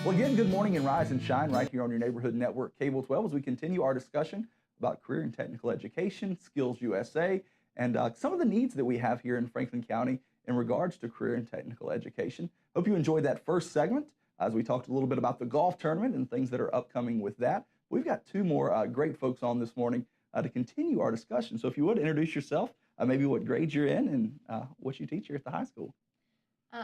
Well, again, good morning and rise and shine right here on your neighborhood network, Cable 12, as we continue our discussion about career and technical education, Skills USA, and some of the needs that we have here in Franklin County in regards to career and technical education. Hope you enjoyed that first segment as we talked a little bit about the golf tournament and things that are upcoming with that. We've got two more great folks on this morning to continue our discussion. So if you would introduce yourself, maybe what grade you're in and what you teach here at the high school.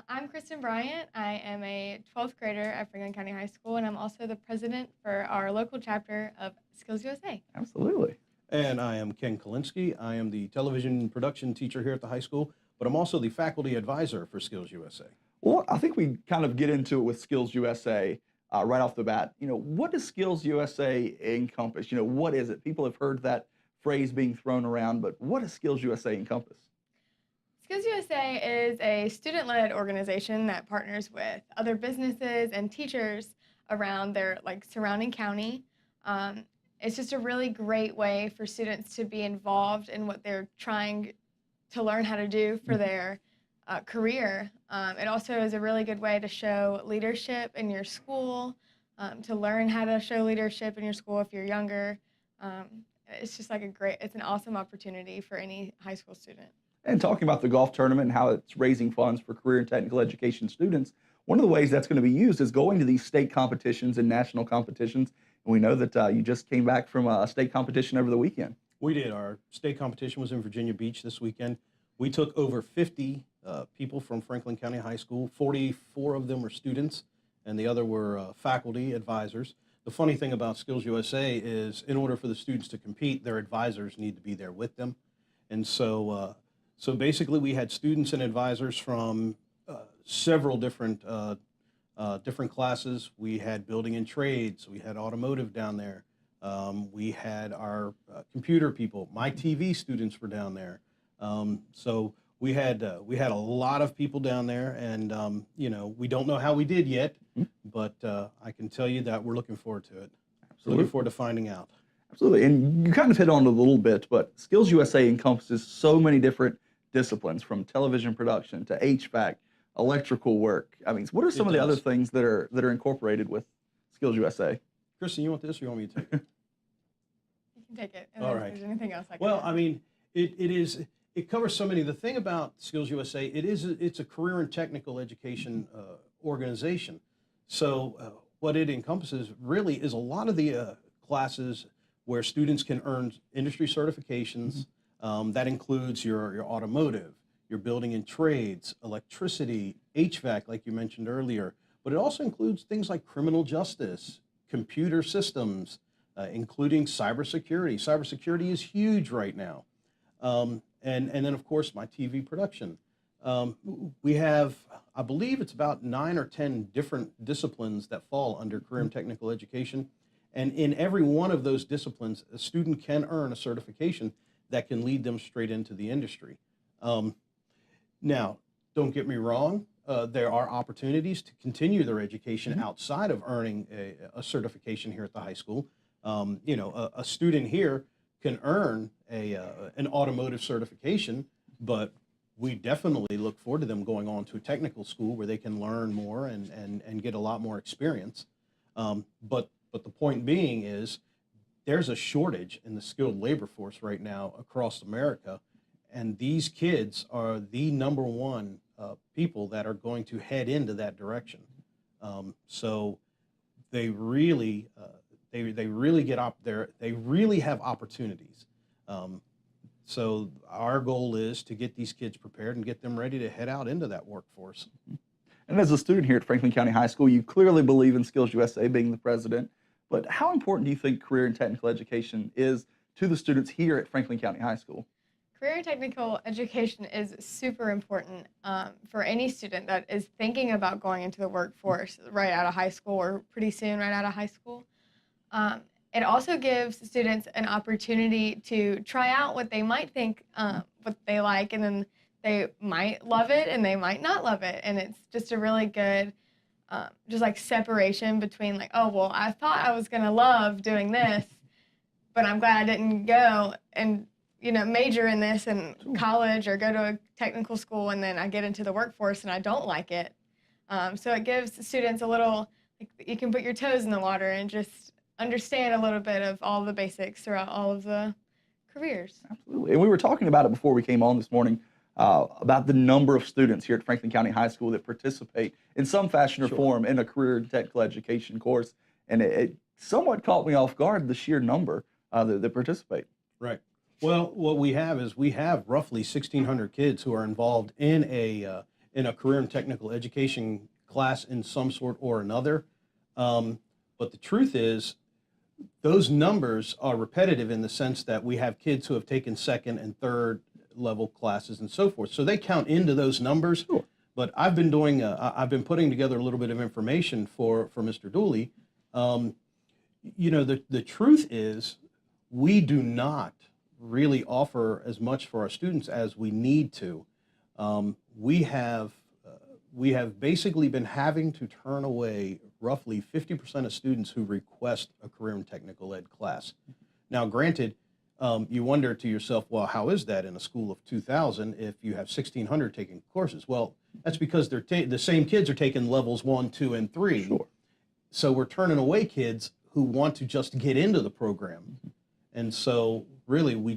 I'm Kristen Bryant. I am a 12th grader at Franklin County High School, and I'm also the president for our local chapter of Skills USA. Absolutely. And I am Ken Kalinsky. I am the television production teacher here at the high school, but I'm also the faculty advisor for Skills USA. Well, I think we kind of get into it with Skills USA right off the bat. What does Skills USA encompass? What is it? People have heard that phrase being thrown around, but what does Skills USA encompass? Skills USA is a student-led organization that partners with other businesses and teachers around their surrounding county. It's just a really great way for students to be involved in what they're trying to learn how to do for their career. It also is a really good way to show leadership in your school, to learn how to show leadership in your school if you're younger. It's just it's an awesome opportunity for any high school student. And talking about the golf tournament and how it's raising funds for career and technical education students, one of the ways that's going to be used is going to these state competitions and national competitions. And we know that you just came back from a state competition over the weekend. We did. Our state competition was in Virginia Beach this weekend. We took over 50 people from Franklin County High School. 44 of them were students, and the other were faculty advisors. The funny thing about Skills USA is in order for the students to compete, their advisors need to be there with them. And so basically we had students and advisors from several different classes. We had building and trades. We had automotive down there. We had our computer people. My TV students were down there. So we had a lot of people down there, and we don't know how we did yet, but I can tell you that we're looking forward to it. Absolutely. Looking forward to finding out. Absolutely, and you kind of hit on it a little bit, but Skills USA encompasses so many different disciplines, from television production to HVAC, electrical work. I mean, what are some of the other things that are incorporated with Skills USA? Kristen, you want this or you want me to take it? You can take it. And All then right. If there's anything else I can Well, add. I mean, it covers so many. The thing about Skills USA, it's a career and technical education organization. So what it encompasses really is a lot of the classes where students can earn industry certifications. That includes your automotive, your building and trades, electricity, HVAC, like you mentioned earlier. But it also includes things like criminal justice, computer systems, including cybersecurity. Cybersecurity is huge right now. And then, of course, my TV production. We have, I believe it's about 9 or 10 different disciplines that fall under career and technical education. And in every one of those disciplines, a student can earn a certification that can lead them straight into the industry. Now, don't get me wrong, there are opportunities to continue their education outside of earning a certification here at the high school. A student here can earn an automotive certification, but we definitely look forward to them going on to a technical school where they can learn more and get a lot more experience. But the point being is there's a shortage in the skilled labor force right now across America, and these kids are the number one people that are going to head into that direction. So they really get up there. They really have opportunities. So our goal is to get these kids prepared and get them ready to head out into that workforce. And as a student here at Franklin County High School, you clearly believe in Skills USA, being the president. But how important do you think career and technical education is to the students here at Franklin County High School? Career and technical education is super important for any student that is thinking about going into the workforce right out of high school or pretty soon right out of high school. It also gives students an opportunity to try out what they might think what they like, and then they might love it and they might not love it. And it's just a really good separation between oh, well, I thought I was going to love doing this, but I'm glad I didn't go and major in this in college or go to a technical school, and then I get into the workforce and I don't like it. So it gives students a little like you can put your toes in the water and just understand a little bit of all the basics throughout all of the careers. Absolutely. And we were talking about it before we came on this morning about the number of students here at Franklin County High School that participate in some fashion or Sure. form in a career and technical education course. And it somewhat caught me off guard, the sheer number that participate. Right. Well, what we have is we have roughly 1,600 kids who are involved in a career and technical education class in some sort or another. But the truth is, those numbers are repetitive in the sense that we have kids who have taken second and third level classes and so forth. So they count into those numbers. Sure. But I've been putting together a little bit of information for Mr. Dooley. The truth is, we do not really offer as much for our students as we need to. We have basically been having to turn away roughly 50% of students who request a career and technical ed class. Now, granted, you wonder to yourself, well, how is that in a school of 2,000 if you have 1,600 taking courses? Well, that's because the same kids are taking levels 1, 2, and 3. Sure. So we're turning away kids who want to just get into the program. And so really we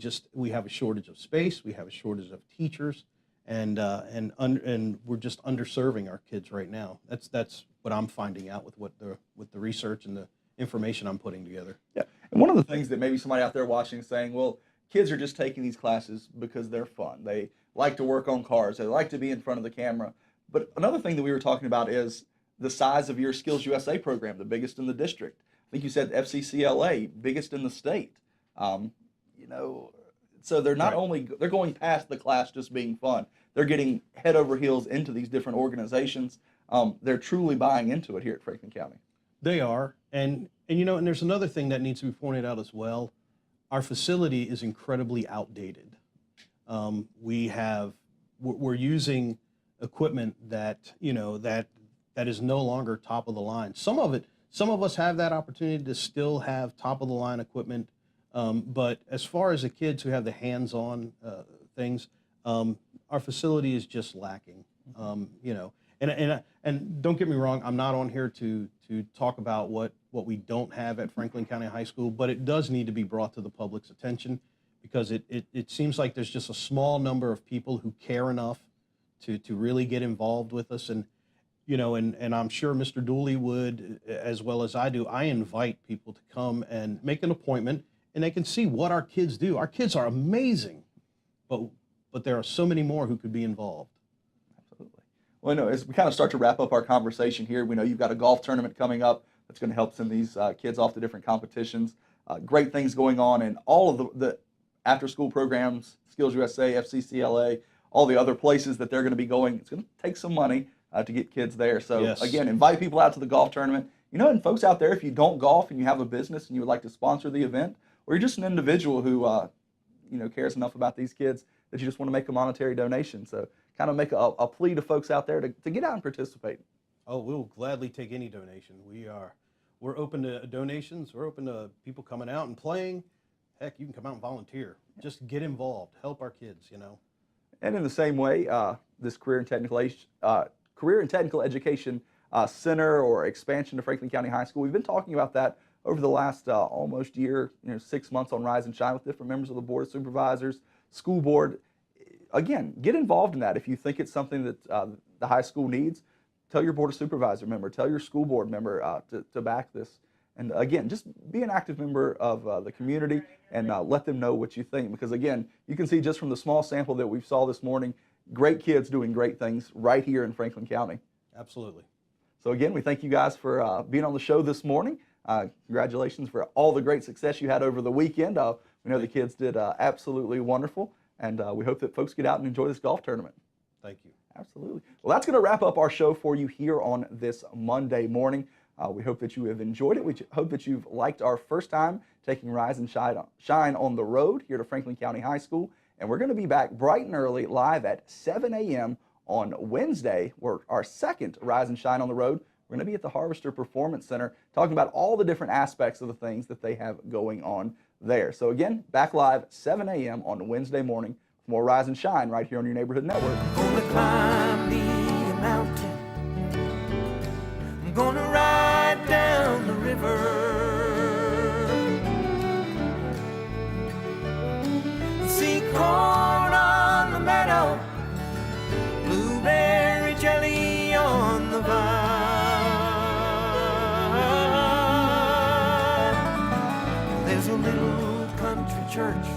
have a shortage of space, we have a shortage of teachers, and we're just underserving our kids right now. That's what I'm finding out with the research and the information I'm putting together. Yeah. And one of the things that maybe somebody out there watching is saying, well, kids are just taking these classes because they're fun. They like to work on cars. They like to be in front of the camera. But another thing that we were talking about is the size of your Skills USA program, the biggest in the district. I think you said FCCLA, biggest in the state. So they're not Right. only, they're going past the class just being fun. They're getting head over heels into these different organizations. They're truly buying into it here at Franklin County. They are, and there's another thing that needs to be pointed out as well. Our facility is incredibly outdated. We're using equipment that is no longer top of the line. Some of us have that opportunity to still have top of the line equipment, but as far as the kids who have the hands-on things, our facility is just lacking. And don't get me wrong, I'm not on here to talk about what we don't have at Franklin County High School, but it does need to be brought to the public's attention because it seems like there's just a small number of people who care enough to really get involved with us. And I'm sure Mr. Dooley would, as well as I do. I invite people to come and make an appointment, and they can see what our kids do. Our kids are amazing, but there are so many more who could be involved. Absolutely. Well, no, as we kind of start to wrap up our conversation here, we know you've got a golf tournament coming up that's going to help send these kids off to different competitions. Great things going on in all of the after-school programs, Skills USA, FCCLA, all the other places that they're going to be going. It's going to take some money to get kids there. So Yes. Again, invite people out to the golf tournament. And folks out there, if you don't golf and you have a business and you would like to sponsor the event, or you're just an individual who cares enough about these kids that you just want to make a monetary donation. So kind of make a plea to folks out there to get out and participate. Oh, we'll gladly take any donation. We're open to donations. We're open to people coming out and playing. Heck, you can come out and volunteer. Just get involved. Help our kids. And in the same way, this career and technical education center or expansion to Franklin County High School, we've been talking about that over the last almost year, 6 months on Rise and Shine with different members of the Board of Supervisors, school board. Again, get involved in that. If you think it's something that the high school needs, tell your Board of Supervisor member, tell your school board member to back this. And again, just be an active member of the community and let them know what you think. Because again, you can see just from the small sample that we saw this morning, great kids doing great things right here in Franklin County. Absolutely. So again, we thank you guys for being on the show this morning. Congratulations for all the great success you had over the weekend. We know the kids did absolutely wonderful, and we hope that folks get out and enjoy this golf tournament. Thank you. Absolutely. Well, that's going to wrap up our show for you here on this Monday morning. We hope that you have enjoyed it. We hope that you've liked our first time taking Rise and Shine on the road here to Franklin County High School. And we're going to be back bright and early live at 7 a.m. on Wednesday. We're our second Rise and Shine on the road. We're going to be at the Harvester Performance Center talking about all the different aspects of the things that they have going on there. So again, back live 7 a.m. on Wednesday morning for more Rise and Shine right here on your Neighborhood Network. I'm gonna climb me a mountain. I'm gonna ride little country church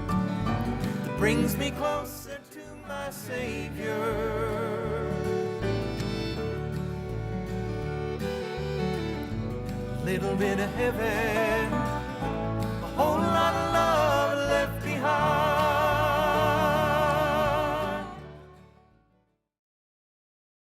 that brings me closer to my Savior. Little bit of heaven